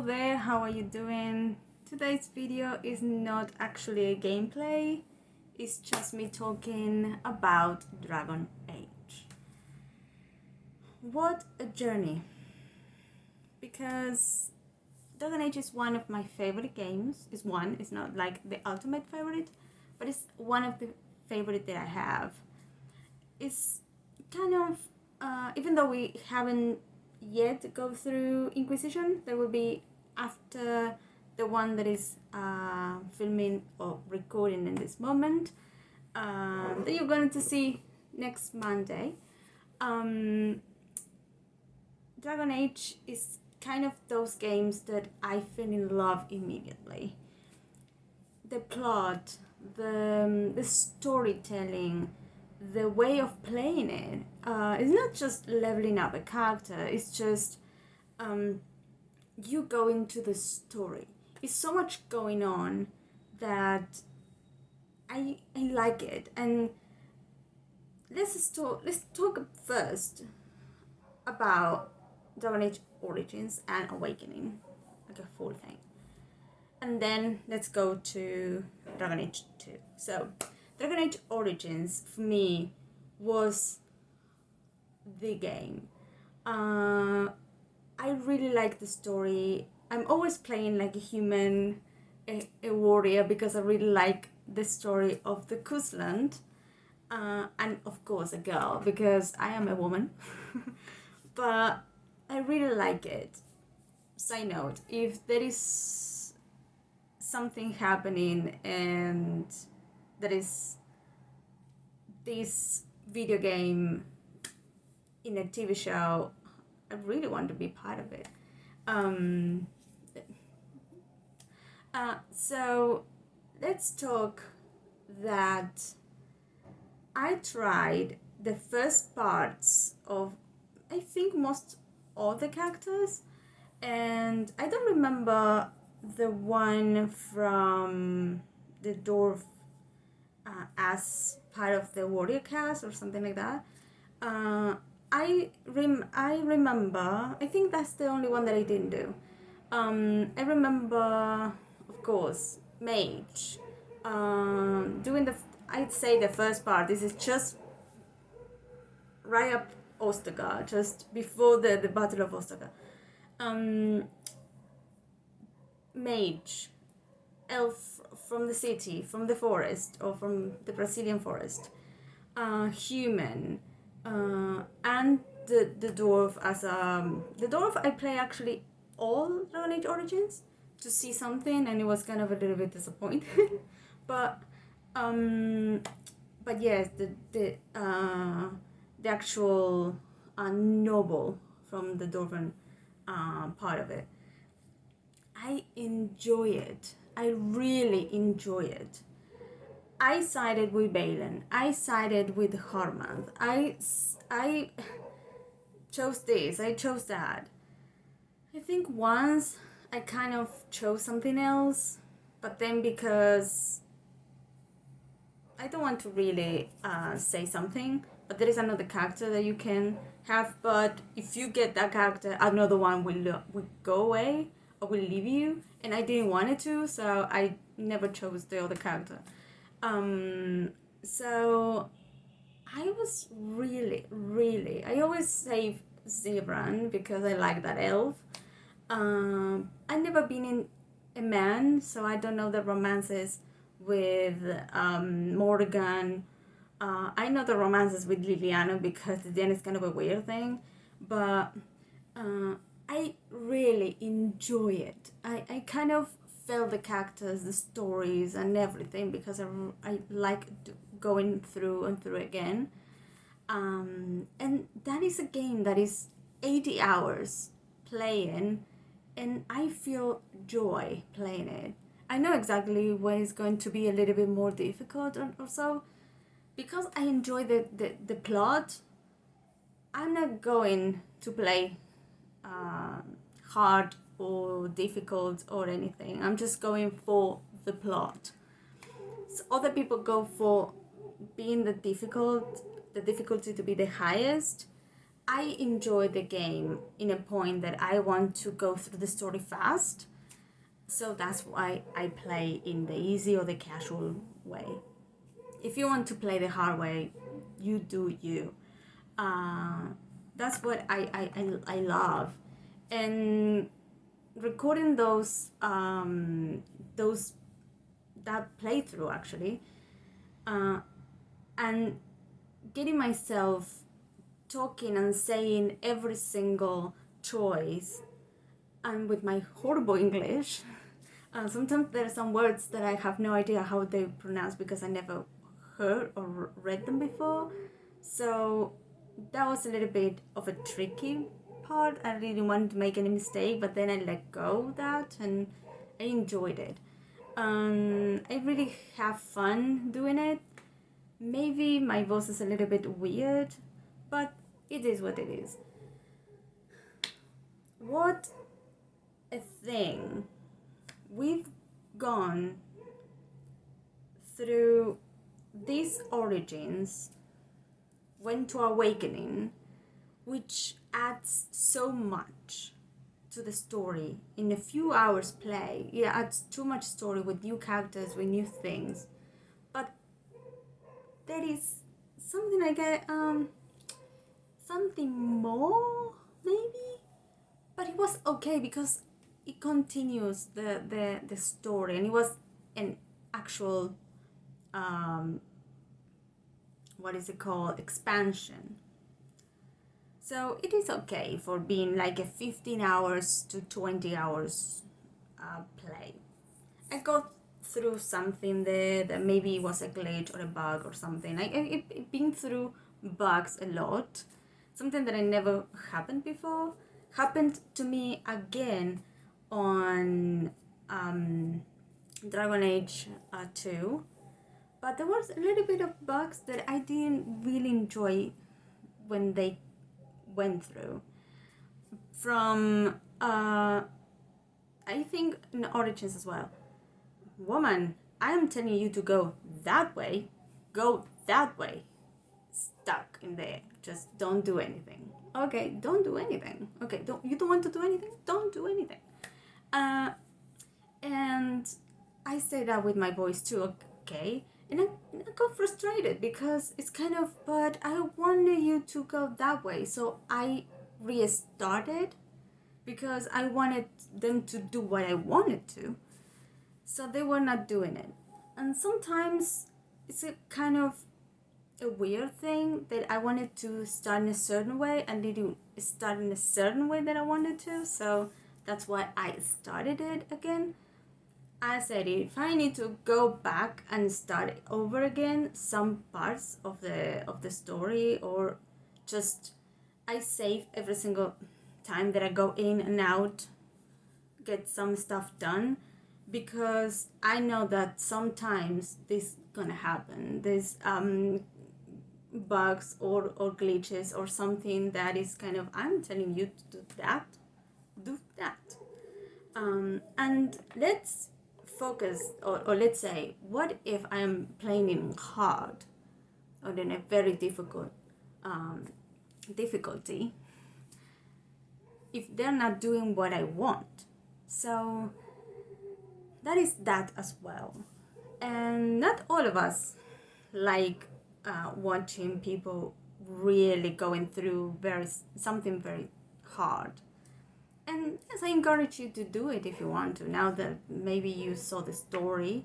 Hello there, how are you doing? Today's video is not actually a gameplay, it's just me talking about Dragon Age. What a journey! Because Dragon Age is one of my favorite games. It's not like the ultimate favorite, but it's one of the favorite that I have. It's kind of, even though we haven't yet go through Inquisition, there will be after the one that is filming or recording in this moment, that you're going to see next Monday. Dragon Age is kind of those games that I fell in love immediately. The plot, the storytelling, the way of playing it, it's not just leveling up a character, it's just you go into the story. It's so much going on that I like it. And let's talk first about Dragon Age Origins and Awakening, like a full thing. And then let's go to Dragon Age 2. So, Dragon Age Origins, for me, was the game. I really like the story. I'm always playing like a human, a warrior, because I really like the story of the Kuzland. And of course a girl, because I am a woman. But I really like it. Side note, if there is something happening and there is this video game in a TV show, I really want to be part of it. So let's talk that I tried the first parts of, I think, most all the characters, and I don't remember the one from the dwarf as part of the warrior cast or something like that. I remember, I think that's the only one that I didn't do. I remember, of course, Mage. Doing I'd say the first part. This is just right up Ostagar, just before the Battle of Ostagar. Mage, elf from the city, from the forest, or from the Brazilian forest. Human, and the dwarf as the dwarf. I play actually all Dragon Age Origins to see something, and it was kind of a little bit disappointing. but yes, the actual noble from the dwarven part of it, I enjoy it. I really enjoy it. I sided with Balin. I sided with Hormand. I chose this. I chose that. I think once I kind of chose something else, but then because I don't want to really say something, but there is another character that you can have, but if you get that character, another one will go away or will leave you, and I didn't want it to, so I never chose the other character. So I was really, I always save Zebran because I like that elf. I've never been in a man, so I don't know the romances with Morgan. I know the romances with Liliana because then it's kind of a weird thing, but I really enjoy it. I kind of felt the characters, the stories, and everything because I like going through and through again. And that is a game that is 80 hours playing, and I feel joy playing it. I know exactly when it's going to be a little bit more difficult or so, because I enjoy the plot. I'm not going to play hard or difficult or anything. I'm just going for the plot. So other people go for being the difficulty to be the highest. I enjoy the game in a point that I want to go through the story fast. So that's why I play in the easy or the casual way. If you want to play the hard way, you do you. Uh, that's what I love. And recording those that playthrough actually, uh, and getting myself talking and saying every single choice, and with my horrible English, sometimes there are some words that I have no idea how they pronounce because I never heard or read them before. So that was a little bit of a tricky part. I really wanted to make any mistake, but then I let go of that and I enjoyed it. I really have fun doing it. Maybe my voice is a little bit weird, but it is what it is. What a thing. We've gone through these origins, went to awakening, which adds so much to the story in a few hours play. It adds too much story with new characters, with new things. But there is something like something more maybe, but it was okay because it continues the story, and it was an actual what is it called, expansion. So it is okay for being like a 15 hours to 20 hours play. I got through something there that maybe was a glitch or a bug or something. I've been through bugs a lot. Something that I never happened before happened to me again on Dragon Age 2. But there was a little bit of bugs that I didn't really enjoy when they went through. From, I think in Origins as well. Woman, I am telling you to go that way. Go that way. Stuck in there. Just don't do anything. Okay, don't do anything. Okay, you don't want to do anything? Don't do anything. And I say that with my voice too, okay? And I got frustrated because it's kind of, but I wanted you to go that way. So I restarted because I wanted them to do what I wanted to. So they were not doing it. And sometimes it's a kind of a weird thing that I wanted to start in a certain way and they didn't start in a certain way that I wanted to. So that's why I started it again. I said if I need to go back and start over again some parts of the story, or just I save every single time that I go in and out, get some stuff done, because I know that sometimes this gonna happen. There's bugs or glitches or something that is kind of, I'm telling you to do that. And let's focus, or let's say, what if I'm playing in hard or in a very difficult difficulty if they're not doing what I want? So that is that as well. And not all of us like watching people really going through something very hard. And yes, I encourage you to do it if you want to. Now that maybe you saw the story,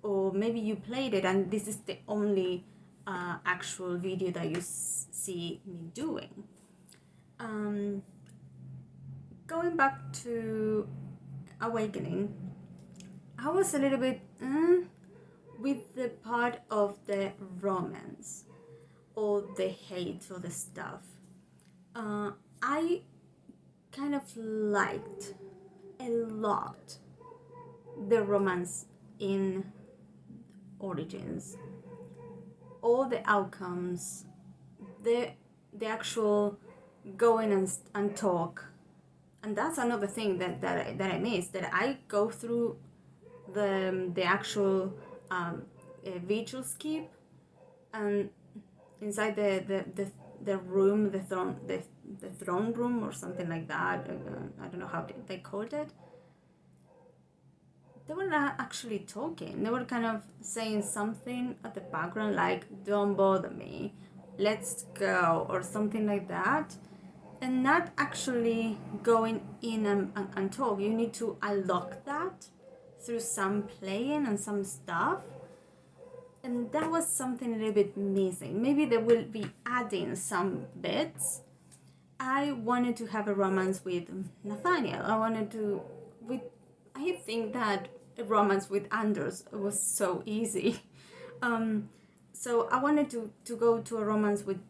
or maybe you played it and this is the only actual video that you see me doing. Going back to Awakening, I was a little bit with the part of the romance or the hate or the stuff. I kind of liked a lot the romance in Origins, all the outcomes, the actual going and talk. And that's another thing that I miss, that I go through the actual visual skip, and inside the room, the throne room or something like that. I don't know how they called it. They were not actually talking. They were kind of saying something at the background like, don't bother me, let's go, or something like that. And not actually going in and talk. You need to unlock that through some playing and some stuff. And that was something a little bit missing. Maybe they will be adding some bits. I wanted to have a romance with Nathaniel. I think that a romance with Anders was so easy. So I wanted to go to a romance with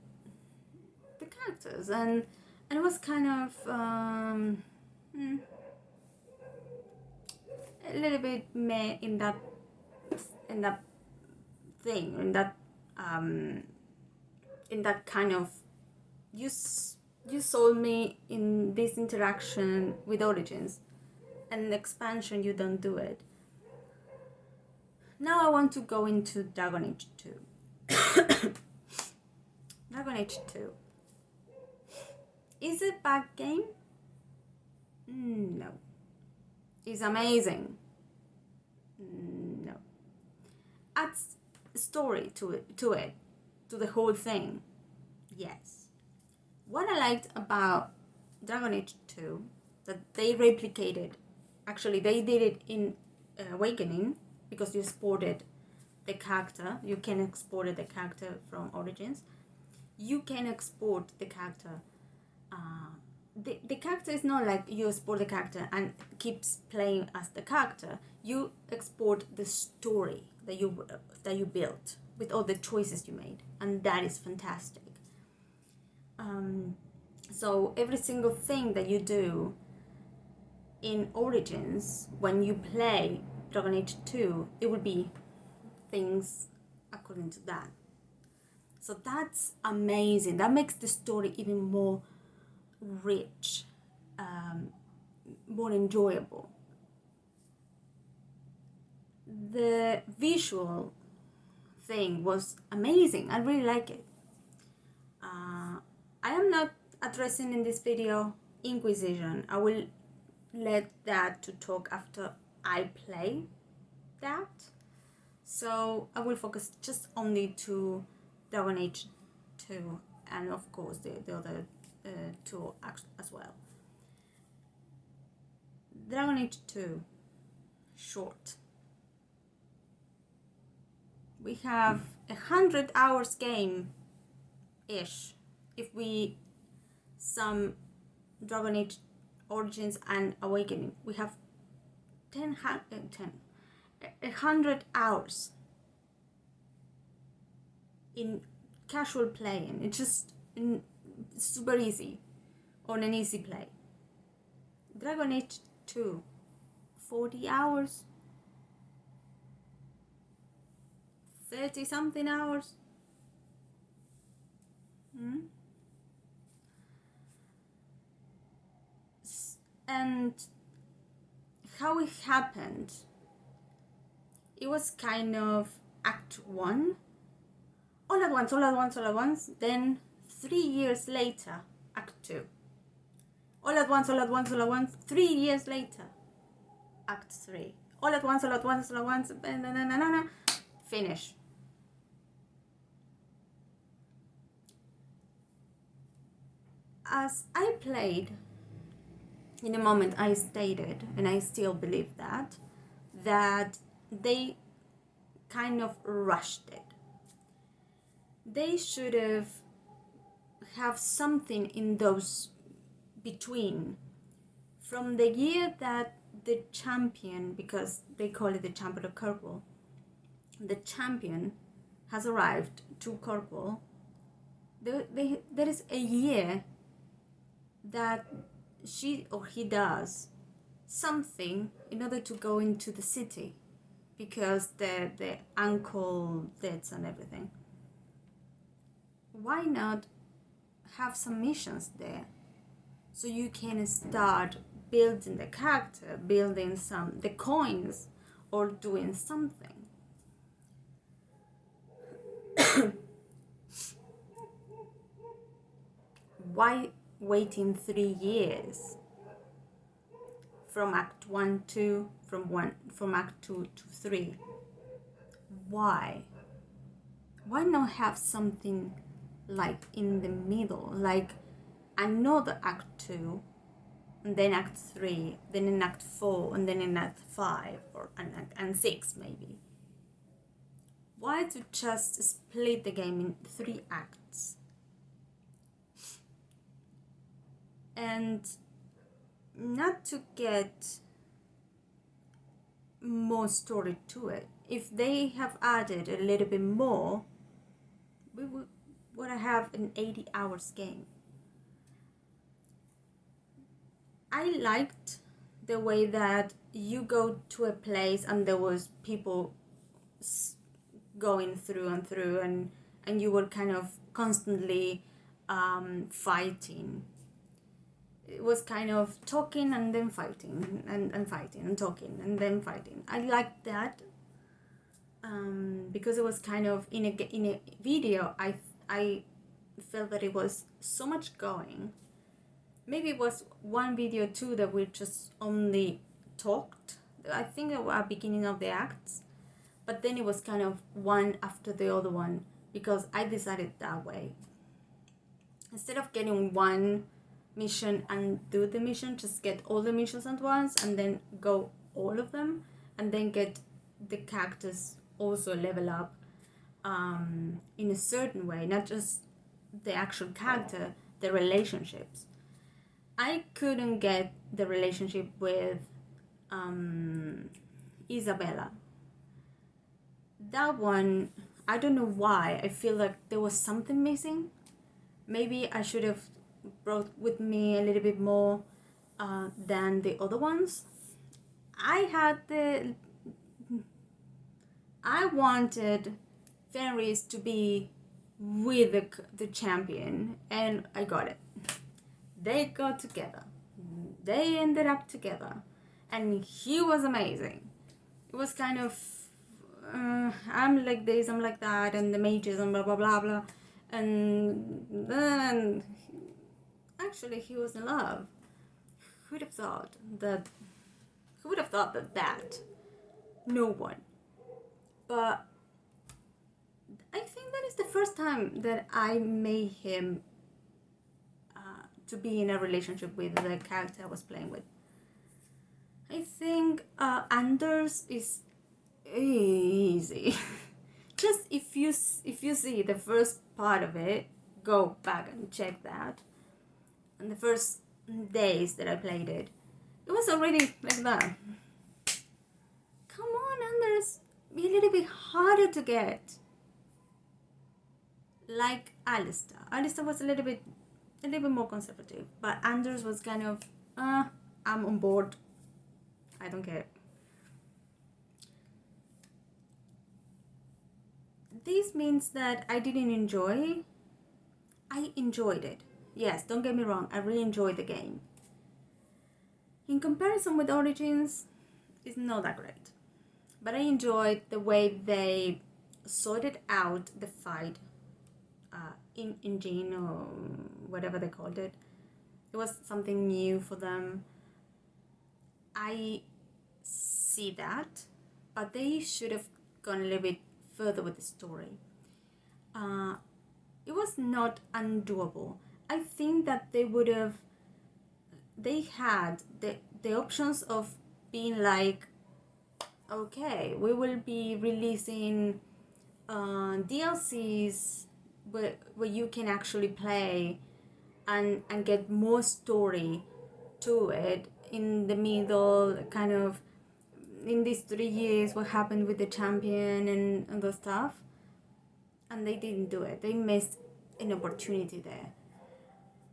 the characters, and it was kind of a little bit meh in that thing, in that kind of you sold me in this interaction with Origins, and expansion you don't do it. Now I want to go into Dragon Age 2. Dragon Age 2. Is it a bad game? No. It's amazing? No. Adds story to it, to the whole thing. Yes. What I liked about Dragon Age 2, that they replicated, actually they did it in Awakening, because you exported the character. You can export the character from Origins. You can export the character. The character is not like you export the character and keeps playing as the character. You export the story that you built with all the choices you made, and that is fantastic. So every single thing that you do in Origins, when you play Dragon Age 2, it will be things according to that. So that's amazing. That makes the story even more rich, more enjoyable. The visual thing was amazing. I really like it. I am not addressing in this video Inquisition. I will let that to talk after I play that. So I will focus just only to Dragon Age 2 and of course the other two as well. Dragon Age 2, short. We have 100 hours game-ish if we sum Dragon Age Origins and Awakening. We have 100 hours in casual playing. It's just super easy on an easy play. Dragon Age 2, 40 hours, 30 something hours. And how it happened, it was kind of Act 1, all at once, then 3 years later, Act 2. All at once, 3 years later, Act 3. All at once, finish. As I played, in the moment I stated, and I still believe that they kind of rushed it. They should have something in those between, from the year that the champion, because they call it the champion of Kirkwall, the champion has arrived to Kirkwall. There is a year that she or he does something in order to go into the city, because the uncle deaths and everything. Why not have some missions there, so you can start building the character, building the coins, or doing something. Why waiting 3 years from Act 1 to from Act 2 to 3? Why? Why not have something like in the middle, like another Act 2, and then Act 3, then in Act 4, and then in Act 5, or and 6 maybe? Why to just split the game in 3 acts? And not to get more story to it. If they have added a little bit more, we would have an 80 hours game. I liked the way that you go to a place and there was people going through and through, and you were kind of constantly fighting. It was kind of talking and then fighting and fighting and talking and then fighting. I liked that because it was kind of in a video. I felt that it was so much going. Maybe it was one video too that we just only talked. I think at the beginning of the acts, but then it was kind of one after the other one because I decided that way. Instead of getting one mission and do the mission, just get all the missions at once and then go all of them, and then get the characters also level up in a certain way, not just the actual character, the relationships. I couldn't get the relationship with Isabella. That one, I don't know why. I feel like there was something missing. Maybe I should have brought with me a little bit more than the other ones. I wanted Fenris to be with the champion, and I got it. They got together. They ended up together, and he was amazing. It was kind of I'm like this, I'm like that, and the mages and blah blah blah blah, and then actually he was in love. Who would have thought that? Who would have thought that? No one. But I think that is the first time that I made him to be in a relationship with the character I was playing with. I think Anders is easy. Just if you see the first part of it, go back and check that. And the first days that I played it, it was already like that. Come on, Anders, be a little bit harder to get. Like Alistair. Alistair was a little bit more conservative, but Anders was kind of, I'm on board. I don't care. This means that I didn't enjoy. I enjoyed it. Yes, don't get me wrong, I really enjoyed the game. In comparison with Origins, it's not that great. But I enjoyed the way they sorted out the fight in engine or whatever they called it. It was something new for them. I see that, but they should have gone a little bit further with the story. It was not undoable. I think that they had the options of being like, okay, we will be releasing DLCs where you can actually play and get more story to it in the middle, kind of in these 3 years, what happened with the champion and the stuff. And they didn't do it. They missed an opportunity there.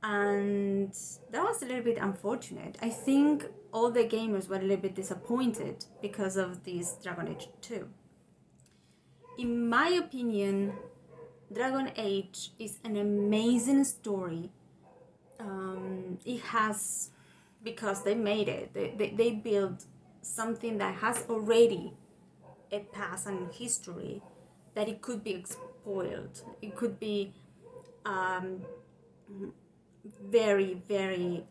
And that was a little bit unfortunate. I think all the gamers were a little bit disappointed because of this Dragon Age 2. In my opinion, Dragon Age is an amazing story. It has, because they made it, they built something that has already a past and history, that it could be spoiled. It could be very, very,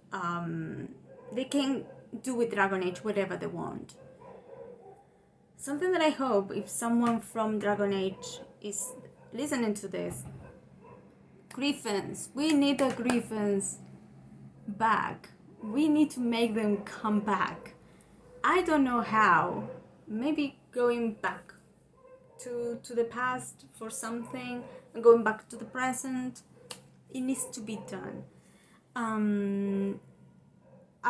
they can do with Dragon Age whatever they want. Something that I hope, if someone from Dragon Age is listening to this, Griffins, we need the Griffins back. We need to make them come back. I don't know how. Maybe going back to the past for something and going back to the present. It needs to be done. I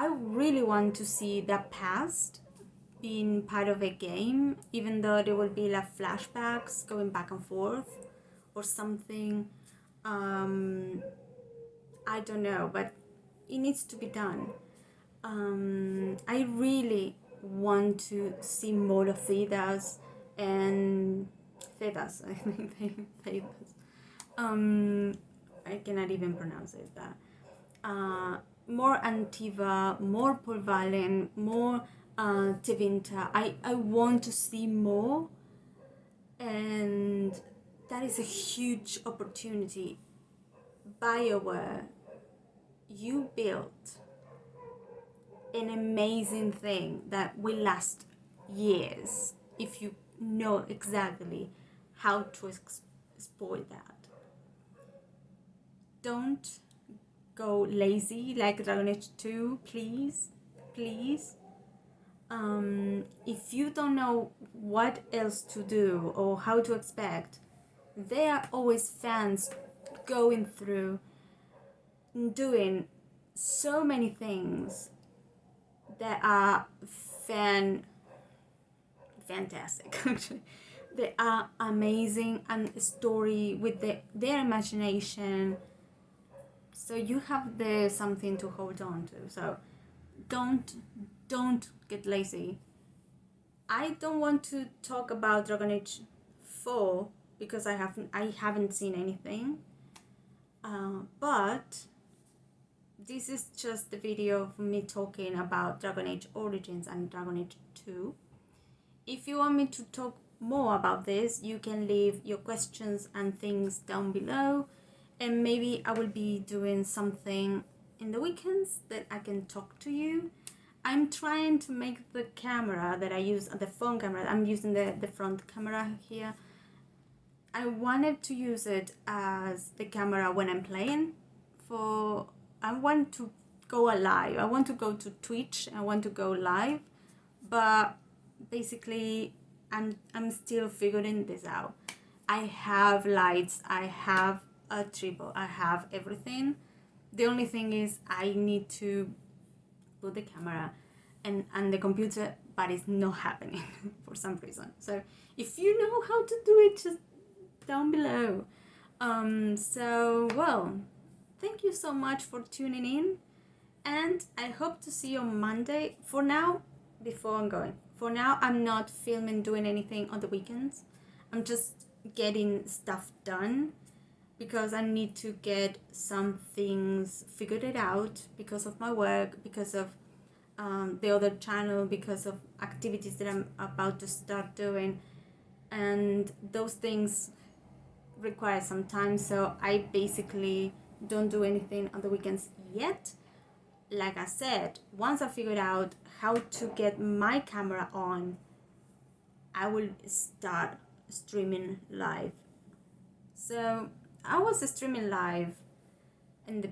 really want to see that past being part of a game, even though there will be like flashbacks going back and forth or something. I don't know, but it needs to be done. I really want to see more of Thedas and Thedas. I think Thedas. I cannot even pronounce it. More Antiva, more Polvalen, more Tevinter. I want to see more, and that is a huge opportunity. BioWare, you built an amazing thing that will last years if you know exactly how to exploit that. Don't go lazy like Dragon Age 2, please. Please. If you don't know what else to do or how to expect, there are always fans going through doing so many things that are fantastic actually. They are amazing, and story with their imagination, so you have there something to hold on to. So don't get lazy. I don't want to talk about Dragon Age 4 because I haven't seen anything, but this is just the video of me talking about Dragon Age Origins and Dragon Age 2. If you want me to talk more about this, you can leave your questions and things down below, and maybe I will be doing something in the weekends that I can talk to you. I'm trying to make the camera that I use, the phone camera, I'm using the front camera here. I wanted to use it as the camera when I'm playing. I want to go live. I want to go to Twitch. I want to go live, but basically I'm still figuring this out. I have lights. I have a tripod. I have everything. The only thing is I need to put the camera and the computer, but it's not happening for some reason. So if you know how to do it, just down below. Well, thank you so much for tuning in, and I hope to see you on Monday. For now, before I'm going, for now I'm not filming, doing anything on the weekends. I'm just getting stuff done because I need to get some things figured out because of my work, because of the other channel, because of activities that I'm about to start doing, and those things require some time. So I basically don't do anything on the weekends yet. Like I said, once I figured out how to get my camera on, I will start streaming live. So I was streaming live in the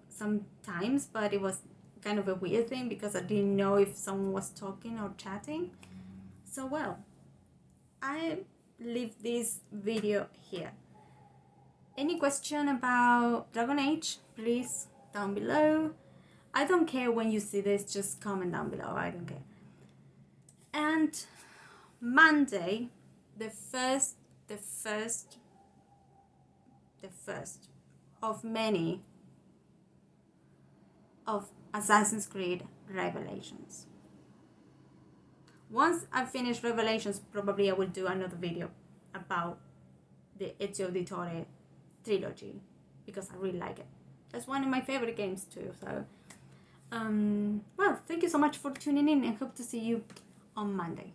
sometimes, but it was kind of a weird thing because I didn't know if someone was talking or chatting. So well, I leave this video here. Any question about Dragon Age, please down below. I don't care when you see this, just comment down below. I don't care. And Monday, the first of many of Assassin's Creed Revelations. Once I finish Revelations, probably I will do another video about the Ezio Auditore trilogy because I really like it. That's one of my favorite games too. So, well, thank you so much for tuning in, and hope to see you on Monday.